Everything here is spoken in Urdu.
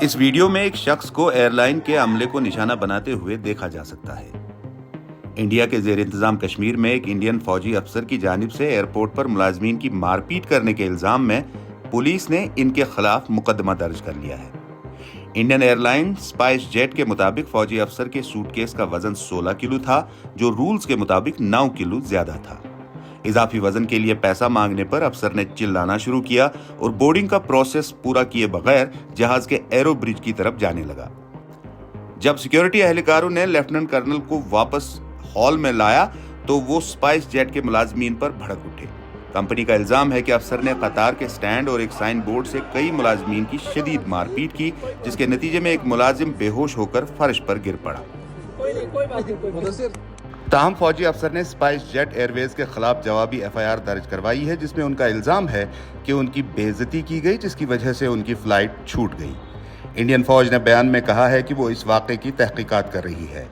اس ویڈیو میں ایک شخص کو ایئر لائن کے عملے کو نشانہ بناتے ہوئے دیکھا جا سکتا ہے۔ انڈیا کے زیر انتظام کشمیر میں ایک انڈین فوجی افسر کی جانب سے ایئرپورٹ پر ملازمین کی مار پیٹ کرنے کے الزام میں پولیس نے ان کے خلاف مقدمہ درج کر لیا ہے۔ Indian airline SpiceJet کے مطابق فوجی افسر کے سوٹ کیس کا وزن 16 کلو تھا، جو رولز کے مطابق 9 کلو زیادہ تھا۔ اضافی وزن کے لیے پیسہ مانگنے پر افسر نے چلانا شروع کیا اور بورڈنگ کا پروسیس پورا کیے بغیر جہاز کے ایرو برج کی طرف جانے لگا۔ جب سیکیورٹی اہلکاروں نے لیفٹیننٹ کرنل کو واپس ہال میں لایا تو وہ اسپائس جیٹ کے ملازمین پر بھڑک اٹھے۔ کمپنی کا الزام ہے کہ افسر نے قطار کے سٹینڈ اور ایک سائن بورڈ سے کئی ملازمین کی شدید مار پیٹ کی، جس کے نتیجے میں ایک ملازم بے ہوش ہو کر فرش پر گر پڑا۔ تاہم فوجی افسر نے اسپائس جیٹ ایئر ویز کے خلاف جوابی FIR درج کروائی ہے، جس میں ان کا الزام ہے کہ ان کی بے عزتی کی گئی، جس کی وجہ سے ان کی فلائٹ چھوٹ گئی۔ انڈین فوج نے بیان میں کہا ہے کہ وہ اس واقعے کی تحقیقات کر رہی ہے۔